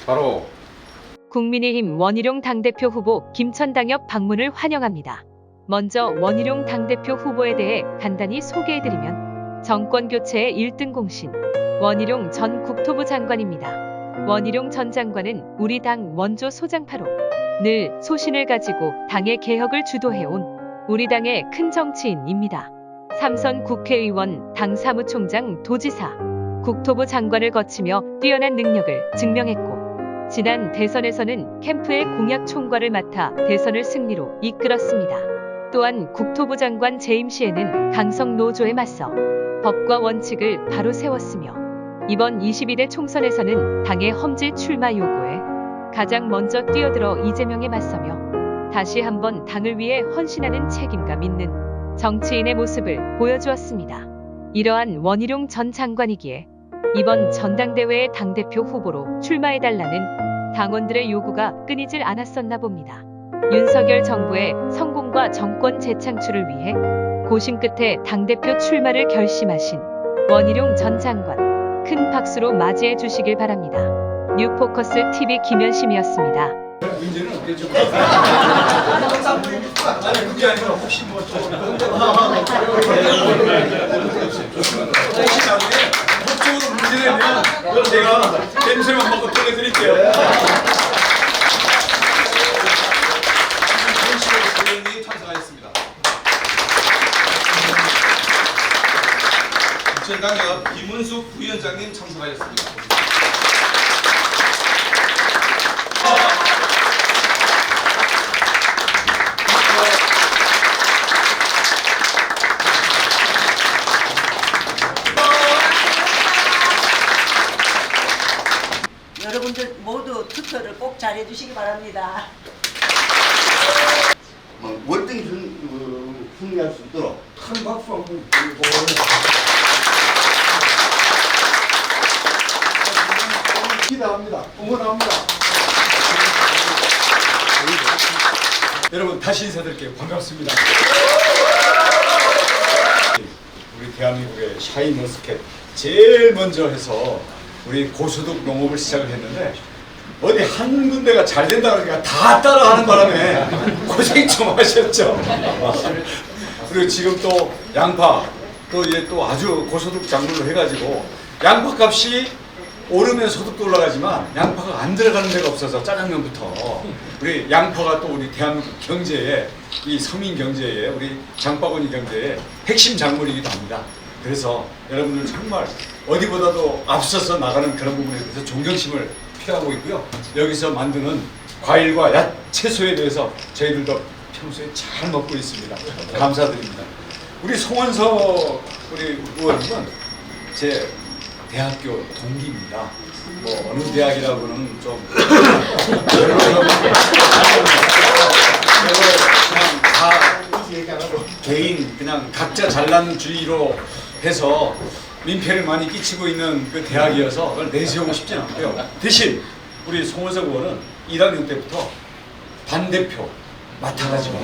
바로 국민의힘 원희룡 당대표 후보 김천당협 방문을 환영합니다. 먼저 원희룡 당대표 후보에 대해 간단히 소개해드리면 정권교체의 1등 공신 원희룡 전 국토부 장관입니다. 원희룡 전 장관은 우리 당 원조 소장파로 늘 소신을 가지고 당의 개혁을 주도해온 우리 당의 큰 정치인입니다. 3선 국회의원, 당 사무총장, 도지사, 국토부 장관을 거치며 뛰어난 능력을 증명했고 지난 대선에서는 캠프의 공약 총괄을 맡아 대선을 승리로 이끌었습니다. 또한 국토부 장관 재임 시에는 강성 노조에 맞서 법과 원칙을 바로 세웠으며 이번 22대 총선에서는 당의 험지 출마 요구에 가장 먼저 뛰어들어 이재명에 맞서며 다시 한번 당을 위해 헌신하는 책임감 있는 정치인의 모습을 보여주었습니다. 이러한 원희룡 전 장관이기에 이번 전당대회의 당대표 후보로 출마해달라는 당원들의 요구가 끊이질 않았었나 봅니다. 윤석열 정부의 성공과 정권 재창출을 위해 고심 끝에 당대표 출마를 결심하신 원희룡 전 장관 큰 박수로 맞이해 주시길 바랍니다. 뉴포커스 TV 김현심이었습니다. 문제는 없겠죠. 아니 그게 아니라 혹시 뭐좀 혹시 나중에 법적으로 문제되면 그걸 제가 냄새만 맡고 돌려드릴게요. 의원이 참석하였습니다. 부천당협 김은숙 부위원장님 참석하였습니다. 여러분들 모두 투표를 꼭 잘해주시기 바랍니다. 월등히 승리할 수 있도록 큰 박수 한번 드리고 기대합니다. 응원합니다. 여러분 다시 인사드릴게요. 반갑습니다. 우리 대한민국의 샤인머스켓 제일 먼저 해서 우리 고소득 농업을 시작을 했는데 어디 한 군데가 잘 된다 그러니까 다 따라하는 바람에 고생 좀 하셨죠. 그리고 지금 또 양파 또 이제 또 아주 고소득 작물로 해가지고 양파 값이 오르면 소득도 올라가지만 양파가 안 들어가는 데가 없어서 짜장면부터 우리 양파가 또 우리 대한민국 경제에 이 서민 경제에 우리 장바구니 경제에 핵심 작물이기도 합니다. 그래서 여러분들 정말 어디보다도 앞서서 나가는 그런 부분에 대해서 존경심을 표하고 있고요. 여기서 만드는 과일과 채소에 대해서 저희들도 평소에 잘 먹고 있습니다. 감사드립니다. 우리 송원석 우리 의원님은 제 대학교 동기입니다. 뭐 어느 대학이라고는 좀 그냥 다 개인 그냥 각자 잘난주의로 해서 민폐를 많이 끼치고 있는 그 대학이어서 그걸 내세우고 싶지는 않고요. 대신 우리 송원석 의원은 1학년 때부터 반대표 맡아가지고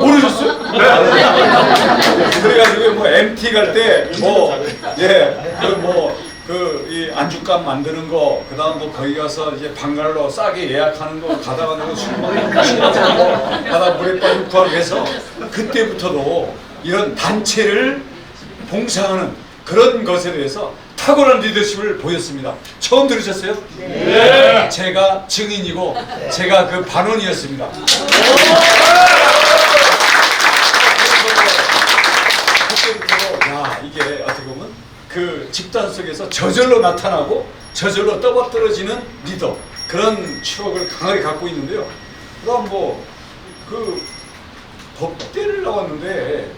모르셨어요? 네. 그래가지고 뭐 MT 갈 때 이 안주값 만드는 거, 그다음 뭐 거기 가서 이제 방갈로 싸게 예약하는 거, 가다가 뭐 술 먹는 거, 가다 물에 빠지고 구하고 해서 그때부터도 이런 단체를 봉사하는 그런 것에 대해서 탁월한 리더십을 보였습니다. 처음 들으셨어요? 네. 제가 증인이고 제가 그 반원이었습니다. 그때부터 야 이게 어떻게 보면 그 집단 속에서 저절로 나타나고 저절로 떠받들어지는 리더 그런 추억을 강하게 갖고 있는데요. 그럼 뭐 그 법대를 나왔는데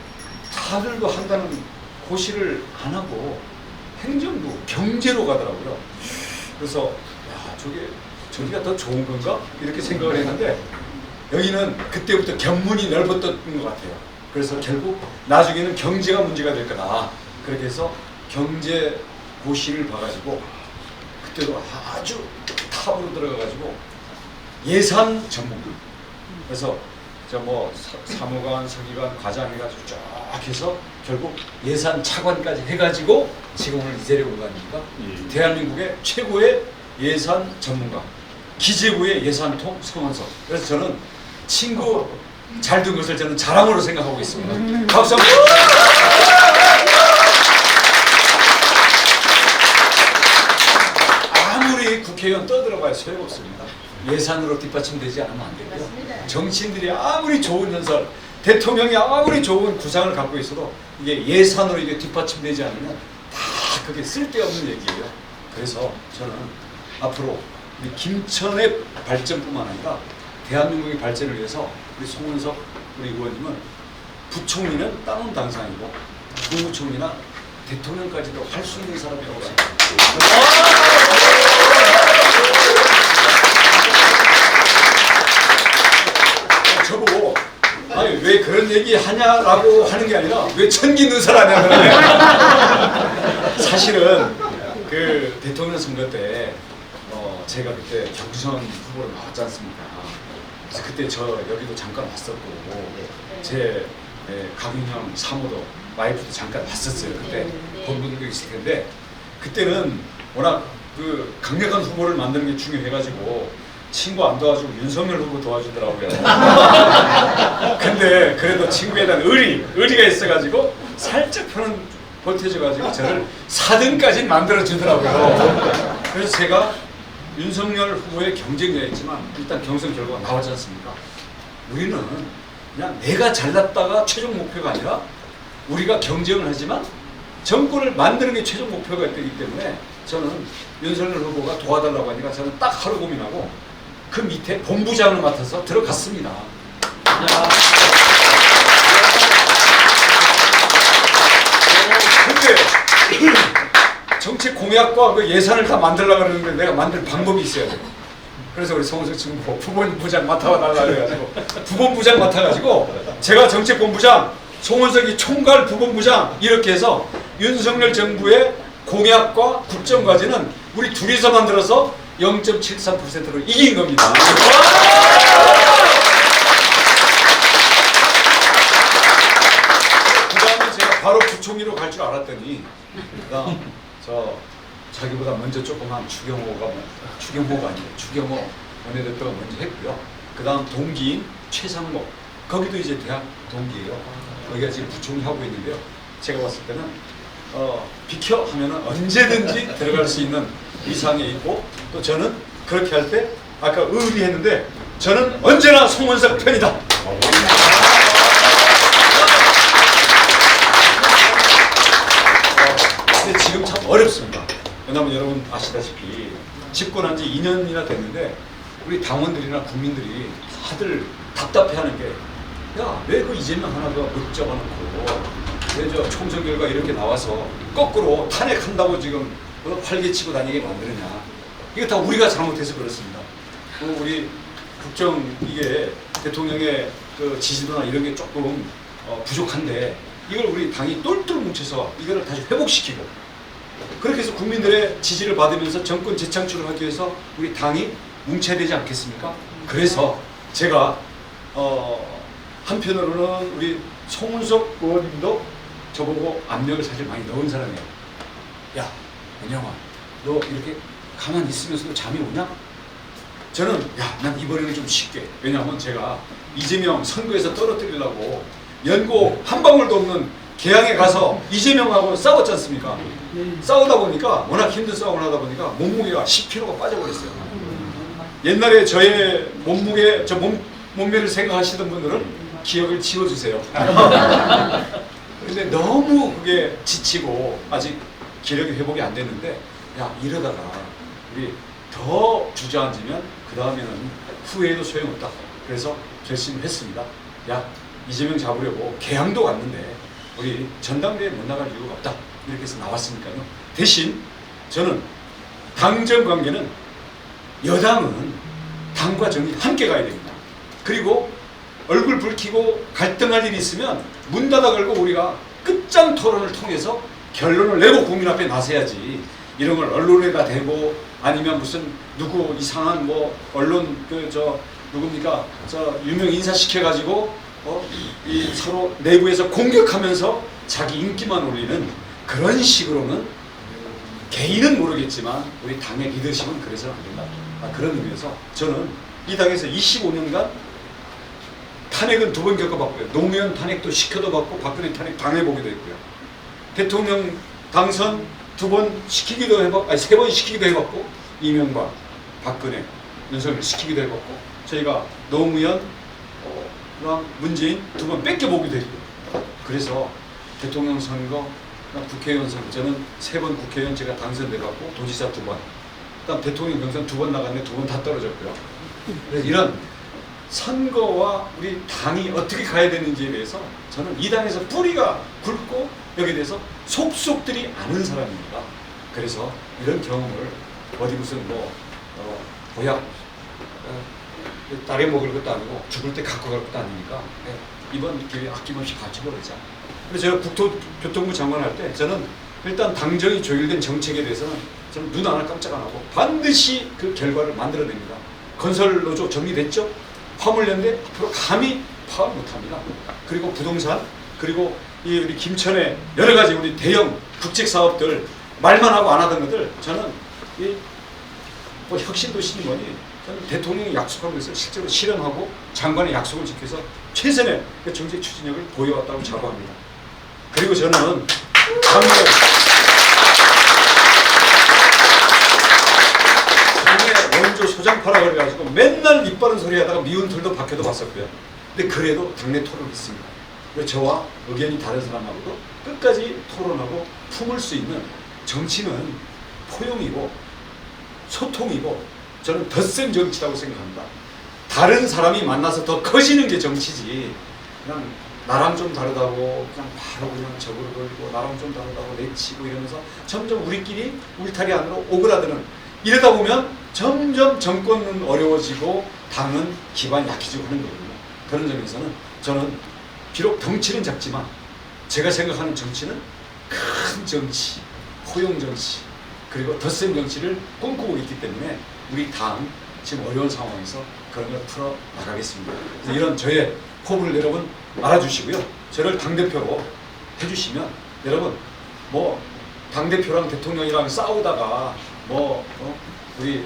다들도 한다는 고시를 안 하고 행정부 경제로 가더라고요. 그래서 야 저기가 더 좋은 건가 이렇게 생각을 했는데 여기는 그때부터 견문이 넓었던 것 같아요. 그래서 결국 나중에는 경제가 문제가 될 거다. 그렇게 해서 경제 고시를 봐가지고 그때도 아주 탑으로 들어가가지고 예산 전문가. 그래서 저 뭐 사무관, 서기관, 과장 해가지고 쫙 해서 결국 예산 차관까지 해가지고 지금 오늘 이 자리에 온 거 아닙니까? 대한민국의 최고의 예산 전문가, 기재부의 예산통 성원석. 그래서 저는 친구 잘 둔 것을 저는 자랑으로 생각하고 있습니다. 박수 한번. 아무리 국회의원 떠들어봐야 소용없습니다. 예산으로 뒷받침되지 않으면 안 되고요. 정치인들이 아무리 좋은 연설, 대통령이 아무리 좋은 구상을 갖고 있어도 이게 예산으로 이게 뒷받침되지 않으면 다 그게 쓸데없는 얘기예요. 그래서 저는 앞으로 우리 김천의 발전뿐만 아니라 대한민국의 발전을 위해서 우리 송은석 우리 의원님은 부총리는 다운 당상이고 국무총리나 대통령까지도 할 수 있는 사람이라고 생각합니다. 저보고 아니 왜 그런 얘기 하냐라고 하는 게 아니라 왜 천기 넣은 사람이냐면 사실은 그 대통령 선거 때 제가 그때 경선 후보로 나왔지 않습니까? 그래서 그때 저 여기도 잠깐 왔었고 제 강윤형 사모도 와이프도 잠깐 왔었어요. 그때 본 분들도 있을 텐데 그때는 워낙 그 강력한 후보를 만드는 게 중요해가지고 친구 안 도와주고 윤석열 후보 도와주더라고요. 근데 그래도 친구에 대한 의리가 있어가지고 살짝 편은 보태줘가지고 저를 4등까지 만들어주더라고요. 그래서 제가 윤석열 후보의 경쟁자였지만 일단 경선 결과가 나왔지 않습니까? 우리는 그냥 내가 잘났다가 최종 목표가 아니라 우리가 경쟁을 하지만 정권을 만드는 게 최종 목표가 되기 때문에 저는 윤석열 후보가 도와달라고 하니까 저는 딱 하루 고민하고 그 밑에 본부장을 맡아서 들어갔습니다. 근데 정책 공약과 그 예산을 다 만들려고 그러는데 내가 만들 방법이 있어야 돼. 그래서 우리 성은석 친구 부본부장 맡아달라고 해가지고 부본부장 맡아가지고 제가 정책본부장, 송은석이 총괄 부본부장 이렇게 해서 윤석열 정부의 공약과 국정과제는 우리 둘이서 만들어서 0.73%로 이긴 겁니다. 그 다음에 제가 바로 부총리로 갈 줄 알았더니 그다음 자기보다 먼저 조그만 추경호가 아니고 추경호 원내대표가 먼저 했고요. 그 다음 동기인 최상목, 거기도 이제 대학 동기예요. 거기가 지금 부총리 하고 있는데요. 제가 봤을 때는 비켜 하면은 언제든지 들어갈 수 있는 위상에 있고 또 저는 그렇게 할 때 아까 의리했는데 저는 언제나 송은석 편이다. 근데 지금 참 어렵습니다. 왜냐하면 여러분 아시다시피 집권한 지 2년이나 됐는데 우리 당원들이나 국민들이 다들 답답해하는 게 야, 왜 그 이재명 하나 못 잡아놓고 왜 저 총선 결과 이렇게 나와서 거꾸로 탄핵한다고 지금 활개치고 다니게 만드느냐. 이거 다 우리가 잘못해서 그렇습니다. 우리 국정 이게 대통령의 그 지지도나 이런 게 조금 부족한데 이걸 우리 당이 똘똘 뭉쳐서 이거를 다시 회복시키고 그렇게 해서 국민들의 지지를 받으면서 정권 재창출을 하기 위해서 우리 당이 뭉쳐야 되지 않겠습니까? 그래서 제가 한편으로는 우리 송은석 의원님도 저보고 압력을 사실 많이 넣은 사람이에요. 야, 은영아, 너 이렇게 가만히 있으면서도 잠이 오냐? 저는 야, 난 이번에는 좀 쉽게. 왜냐하면 제가 이재명 선거에서 떨어뜨리려고 연고 한 방울도 없는 개항에 가서 이재명하고 싸웠지 않습니까? 싸우다 보니까 워낙 힘든 싸움을 하다 보니까 몸무게가 10kg가 빠져버렸어요. 옛날에 저의 몸무게, 몸매를 생각하시던 분들은 기억을 지워주세요. 근데 너무 그게 지치고 아직 기력이 회복이 안 됐는데 야, 이러다가 우리 더 주저앉으면 그 다음에는 후회해도 소용없다. 그래서 결심을 했습니다. 야, 이재명 잡으려고 개항도 갔는데 우리 전당대회 못 나갈 이유가 없다. 이렇게 해서 나왔으니까요. 대신 저는 당정 관계는 여당은 당과 정이 함께 가야 됩니다. 그리고 얼굴 붉히고 갈등할 일이 있으면 문 닫아 걸고 우리가 끝장 토론을 통해서 결론을 내고 국민 앞에 나서야지. 이런 걸 언론에다 대고 아니면 무슨 누구 이상한 뭐 언론 누굽니까 유명 인사 시켜가지고 이 서로 내부에서 공격하면서 자기 인기만 올리는 그런 식으로는 개인은 모르겠지만 우리 당의 리더십은 그래서는 안 된다. 그런 의미에서 저는 이 당에서 25년간 탄핵은 2번 겪어봤고요. 노무현 탄핵도 시켜도 받고 박근혜 탄핵 당해보기도 했고요. 대통령 당선 2번 시키기도 해봤고, 아니 3번 시키기도 해봤고, 이명박, 박근혜, 윤석열 시키기도 해봤고, 저희가 노무현, 문재인 2번 뺏겨보기도 했고요. 그래서 대통령 선거, 국회의원 선거, 저는 3번 국회의원 제가 당선돼갖고 도지사 2번, 그다음 대통령 경선 2번 나갔는데 2번 다 떨어졌고요. 그래서 이런 선거와 우리 당이 어떻게 가야 되는지에 대해서 저는 이 당에서 뿌리가 굵고 여기에 대해서 속속들이 아는 사람입니다. 그래서 이런 경험을 어디 무슨 보약 딸에 먹을 것도 아니고 죽을 때 갖고 갈 것도 아니니까 이번 기회에 아낌없이 가져버리자. 그래서 제가 국토교통부 장관 할 때 저는 일단 당정이 조율된 정책에 대해서는 저는 눈 하나 깜짝 안 하고 반드시 그 결과를 만들어냅니다. 건설노조 정리됐죠? 화물연대 앞으로 감히 파업 못합니다. 그리고 부동산, 그리고 이 우리 김천의 여러 가지 우리 대형 국책 사업들 말만 하고 안 하던 것들 저는 뭐 혁신도시니 뭐니 저는 대통령이 약속한 것을 실제로 실현하고 장관의 약속을 지켜서 최선의 그 정책 추진력을 보여왔다고 자부합니다. 그리고 저는 당의 원조 소장파라 그래가지고 맨날 입 바른 소리 하다가 미운 털도 박혀도 봤었고요. 근데 그래도 당내 토론이 있습니다. 저와 의견이 다른 사람하고도 끝까지 토론하고 품을 수 있는 정치는 포용이고 소통이고 저는 덧셈 정치라고 생각합니다. 다른 사람이 만나서 더 커지는 게 정치지 그냥 나랑 좀 다르다고 그냥 바로 그냥 적으로 걸리고 나랑 좀 다르다고 내치고 이러면서 점점 우리끼리 울타리 안으로 오그라드는 이러다 보면 점점 정권은 어려워지고 당은 기반이 약해지고 하는 거거든요. 그런 점에서는 저는 비록 덩치는 작지만 제가 생각하는 정치는 큰 정치, 포용 정치, 그리고 덧셈 정치를 꿈꾸고 있기 때문에 우리 당 지금 어려운 상황에서 그런 걸 풀어 나가겠습니다. 그래서 이런 저의 포부를 여러분 알아주시고요. 저를 당대표로 해주시면 여러분 뭐 당대표랑 대통령이랑 싸우다가 우리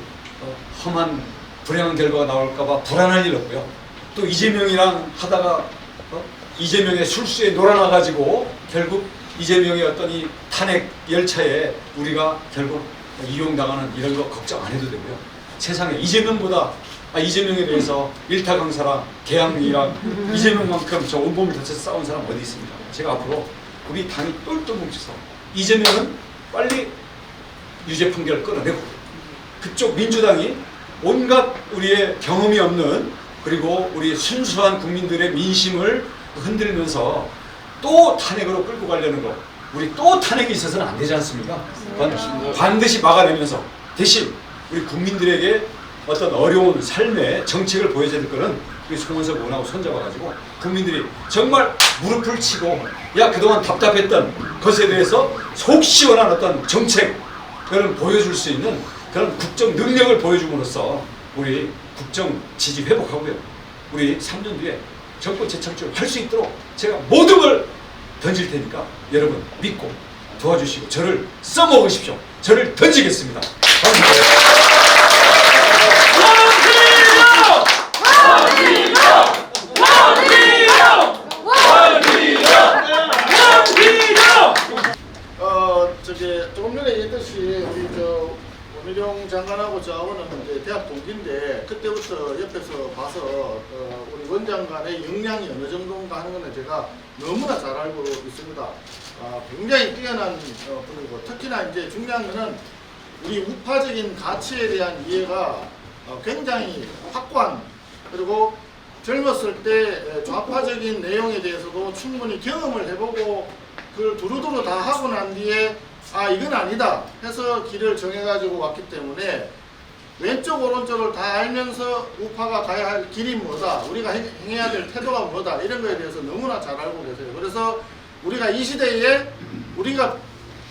험한 불행한 결과가 나올까봐 불안할 일 없고요. 또 이재명이랑 하다가 이재명의 술수에 놀아나가지고 결국 이재명의 어떤 이 탄핵 열차에 우리가 결국 이용당하는 이런 거 걱정 안 해도 되고요. 세상에 이재명에 대해서 일타강사랑 개항이랑 이재명만큼 저 온몸을 다쳐서 싸운 사람 어디 있습니까? 제가 앞으로 우리 당이 똘똘 뭉쳐서 이재명은 빨리 유죄 판결을 끌어내고 그쪽 민주당이 온갖 우리의 경험이 없는 그리고 우리 순수한 국민들의 민심을 흔들면서 또 탄핵으로 끌고 가려는 거 우리 또 탄핵이 있어서는 안 되지 않습니까? 반드시 막아내면서 대신 우리 국민들에게 어떤 어려운 삶의 정책을 보여줘야 될 거는 우리 송원석 의원하고 손잡아가지고 국민들이 정말 무릎을 치고 야 그동안 답답했던 것에 대해서 속 시원한 어떤 정책 그런 보여줄 수 있는 그런 국정 능력을 보여줌으로써 우리 국정 지지 회복하고요. 우리 3년 뒤에 정권 재창출 할 수 있도록 제가 모든 걸 던질 테니까 여러분 믿고 도와주시고 저를 써먹으십시오. 저를 던지겠습니다. 감사합니다. 조금 전에 얘기했듯이 우리 원희룡 장관하고 저하고는 이제 대학 동기인데 그때부터 옆에서 봐서 우리 원장관의 역량이 어느 정도인가 하는 것은 제가 너무나 잘 알고 있습니다. 굉장히 뛰어난 분이고 특히나 이제 중요한 것은 우리 우파적인 가치에 대한 이해가 굉장히 확고한 그리고 젊었을 때 좌파적인 내용에 대해서도 충분히 경험을 해보고 그걸 두루두루 다 하고 난 뒤에 이건 아니다 해서 길을 정해가지고 왔기 때문에 왼쪽 오른쪽을 다 알면서 우파가 가야 할 길이 뭐다 우리가 행해야 될 태도가 뭐다 이런 거에 대해서 너무나 잘 알고 계세요. 그래서 우리가 이 시대에 우리가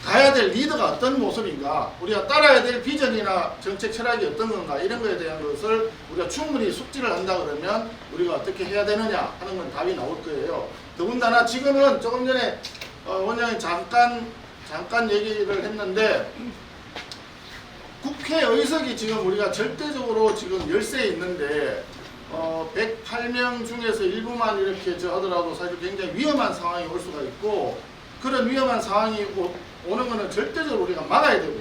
가야 될 리더가 어떤 모습인가 우리가 따라야 될 비전이나 정책 철학이 어떤 건가 이런 거에 대한 것을 우리가 충분히 숙지를 한다 그러면 우리가 어떻게 해야 되느냐 하는 건 답이 나올 거예요. 더군다나 지금은 조금 전에 원장이 잠깐 얘기를 했는데 국회 의석이 지금 우리가 절대적으로 지금 열세에 있는데 108명 중에서 일부만 이렇게 하더라도 사실 굉장히 위험한 상황이 올 수가 있고 그런 위험한 상황이 오는 것은 절대적으로 우리가 막아야 되고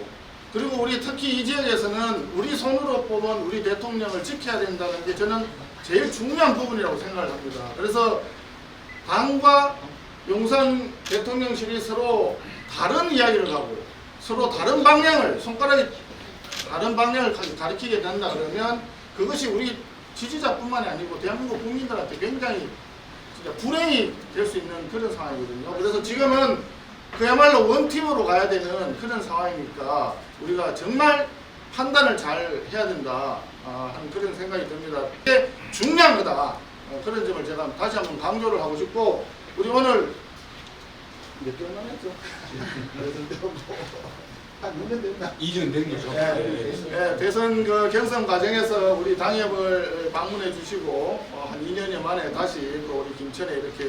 그리고 우리 특히 이 지역에서는 우리 손으로 뽑은 우리 대통령을 지켜야 된다는 게 저는 제일 중요한 부분이라고 생각을 합니다. 그래서 당과 용산 대통령실이 서로 다른 이야기를 하고 서로 다른 방향을 손가락이 다른 방향을 가리키게 된다 그러면 그것이 우리 지지자뿐만이 아니고 대한민국 국민들한테 굉장히 진짜 불행이 될 수 있는 그런 상황이거든요. 그래서 지금은 그야말로 원팀으로 가야 되는 그런 상황이니까 우리가 정말 판단을 잘 해야 된다 하는 그런 생각이 듭니다. 이게 중요한 거다. 그런 점을 제가 다시 한번 강조를 하고 싶고 우리 오늘 몇 개월만 했죠? 한 6년 됐나? 2년 된 거죠. 네, 대선 그 경선 과정에서 우리 당협을 방문해 주시고 한 2년여 만에 다시 또 우리 김천에 이렇게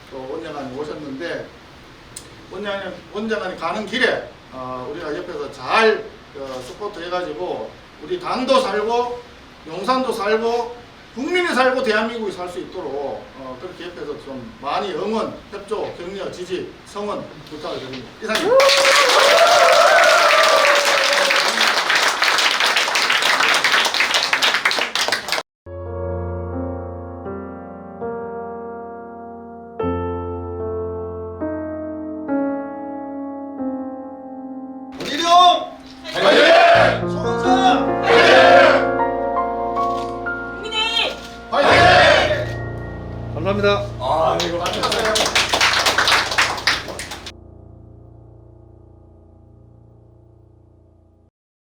또 원장관이 오셨는데 원장관이 가는 길에 우리가 옆에서 잘 서포트 해가지고 우리 당도 살고 용산도 살고 국민이 살고 대한민국이 살 수 있도록 그렇게 옆에서 좀 많이 응원, 협조, 격려, 지지, 성원 부탁을 드립니다. 이상입니다. 원희룡! 송원사! 국민의 화이팅! 감사합니다. 아, 이거 안녕하세요.